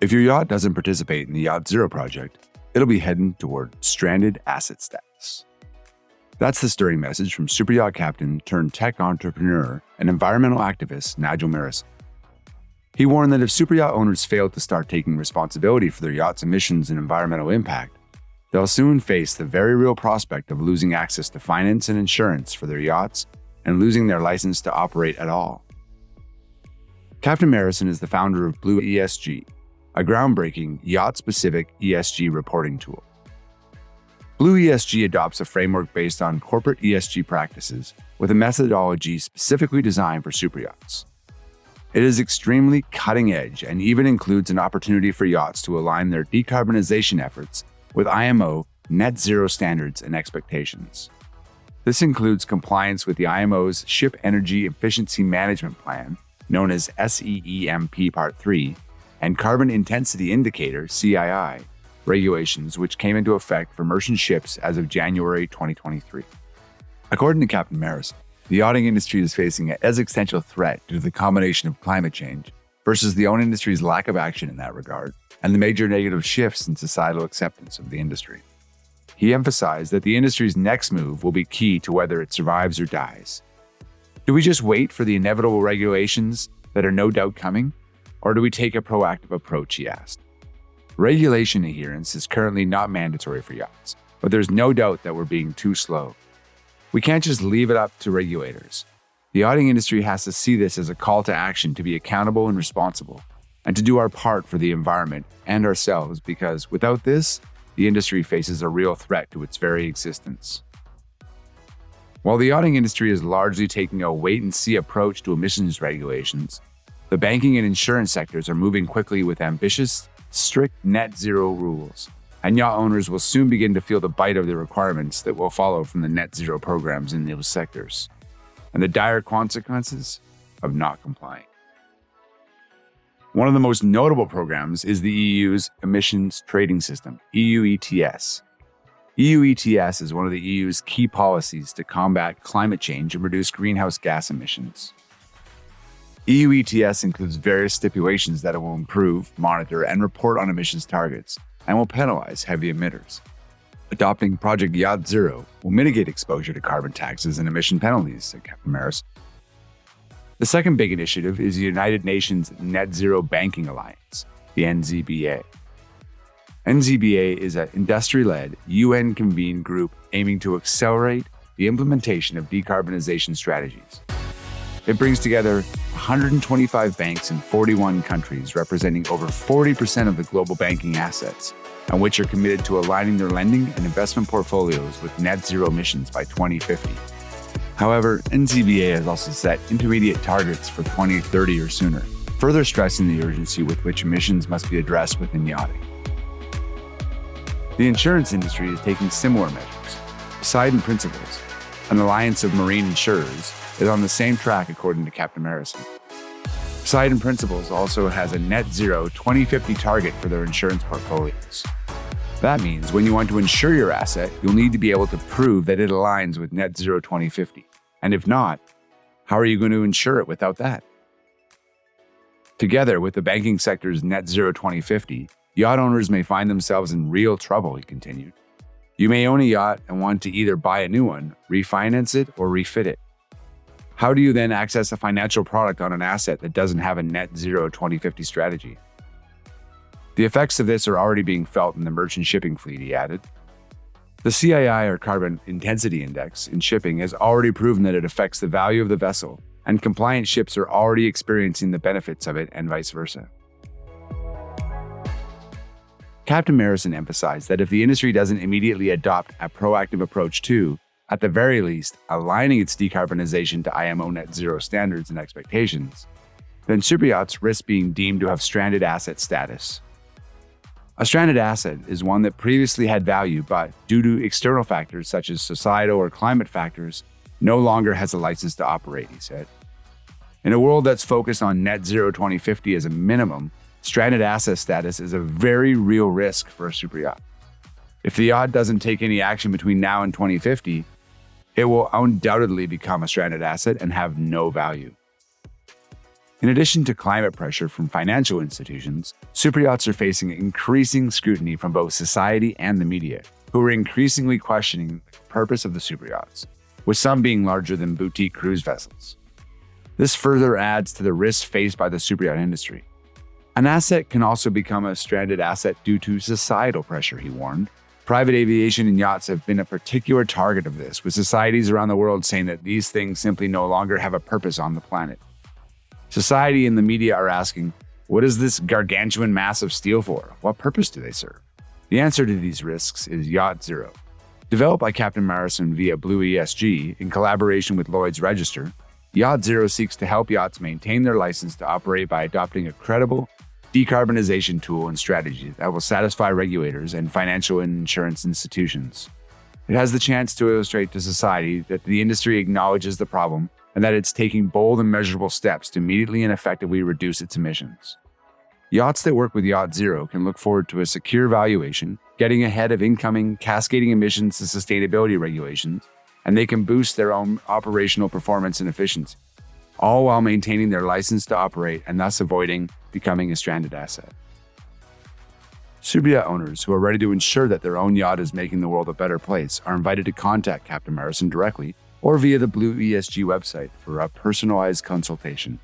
If your yacht doesn't participate in the Yacht Zero project, it'll be heading toward stranded asset status. That's the stirring message from super yacht captain turned tech entrepreneur and environmental activist Nigel Maris. He warned that if super yacht owners fail to start taking responsibility for their yacht's emissions and environmental impact, they'll soon face the very real prospect of losing access to finance and insurance for their yachts and losing their license to operate at all. Captain Marison is the founder of Blue ESG, a groundbreaking yacht-specific ESG reporting tool. Blue ESG adopts a framework based on corporate ESG practices with a methodology specifically designed for superyachts. It is extremely cutting-edge and even includes an opportunity for yachts to align their decarbonization efforts with IMO net zero standards and expectations. This includes compliance with the IMO's Ship Energy Efficiency Management Plan, known as SEEMP Part 3, and Carbon Intensity Indicator, CII, regulations which came into effect for merchant ships as of January 2023. According to Captain Maris, the yachting industry is facing an existential threat due to the combination of climate change versus the own industry's lack of action in that regard, and the major negative shifts in societal acceptance of the industry. He emphasized that the industry's next move will be key to whether it survives or dies. Do we just wait for the inevitable regulations that are no doubt coming, or do we take a proactive approach, he asked. Regulation adherence is currently not mandatory for yachts, but there's no doubt that we're being too slow. We can't just leave it up to regulators. The yachting industry has to see this as a call to action to be accountable and responsible, and to do our part for the environment and ourselves, because without this, the industry faces a real threat to its very existence. While the yachting industry is largely taking a wait-and-see approach to emissions regulations, the banking and insurance sectors are moving quickly with ambitious, strict net zero rules, and yacht owners will soon begin to feel the bite of the requirements that will follow from the net zero programs in those sectors, and the dire consequences of not complying. One of the most notable programs is the EU's Emissions Trading System, EU ETS. EU ETS is one of the EU's key policies to combat climate change and reduce greenhouse gas emissions. EU ETS includes various stipulations that it will improve, monitor, and report on emissions targets, and will penalize heavy emitters. Adopting Project Yacht Zero will mitigate exposure to carbon taxes and emission penalties, said Captain Maris. The second big initiative is the United Nations Net Zero Banking Alliance, the NZBA. NZBA is an industry-led, UN-convened group aiming to accelerate the implementation of decarbonization strategies. It brings together 125 banks in 41 countries, representing over 40% of the global banking assets, and which are committed to aligning their lending and investment portfolios with net zero emissions by 2050. However, NZBA has also set intermediate targets for 2030 or sooner, further stressing the urgency with which emissions must be addressed within yachting. The insurance industry is taking similar measures. Poseidon Principles, an alliance of marine insurers, is on the same track according to Captain Marison. Poseidon Principles also has a net zero 2050 target for their insurance portfolios. That means when you want to insure your asset, you'll need to be able to prove that it aligns with net zero 2050. And if not, how are you going to insure it without that? Together with the banking sector's net zero 2050, yacht owners may find themselves in real trouble, he continued. You may own a yacht and want to either buy a new one, refinance it, or refit it. How do you then access a financial product on an asset that doesn't have a net zero 2050 strategy? The effects of this are already being felt in the merchant shipping fleet, he added. The CII, or Carbon Intensity Index, in shipping has already proven that it affects the value of the vessel, and compliant ships are already experiencing the benefits of it and vice versa. Captain Marison emphasized that if the industry doesn't immediately adopt a proactive approach to, at the very least, aligning its decarbonization to IMO net zero standards and expectations, then superyachts risk being deemed to have stranded asset status. A stranded asset is one that previously had value, but due to external factors such as societal or climate factors, no longer has a license to operate, he said. In a world that's focused on net zero 2050 as a minimum, stranded asset status is a very real risk for a superyacht. If the yacht doesn't take any action between now and 2050, it will undoubtedly become a stranded asset and have no value. In addition to climate pressure from financial institutions, superyachts are facing increasing scrutiny from both society and the media, who are increasingly questioning the purpose of the superyachts, with some being larger than boutique cruise vessels. This further adds to the risks faced by the superyacht industry. An asset can also become a stranded asset due to societal pressure, he warned. Private aviation and yachts have been a particular target of this, with societies around the world saying that these things simply no longer have a purpose on the planet. Society and the media are asking, what is this gargantuan mass of steel for? What purpose do they serve? The answer to these risks is Yacht Zero. Developed by Captain Morrison via Blue ESG in collaboration with Lloyd's Register, Yacht Zero seeks to help yachts maintain their license to operate by adopting a credible decarbonization tool and strategy that will satisfy regulators and financial and insurance institutions. It has the chance to illustrate to society that the industry acknowledges the problem and that it's taking bold and measurable steps to immediately and effectively reduce its emissions. Yachts that work with Yacht Zero can look forward to a secure valuation, getting ahead of incoming cascading emissions and sustainability regulations, and they can boost their own operational performance and efficiency, all while maintaining their license to operate and thus avoiding becoming a stranded asset. Superyacht owners who are ready to ensure that their own yacht is making the world a better place are invited to contact Captain Morrison directly or via the Blue ESG website for a personalized consultation.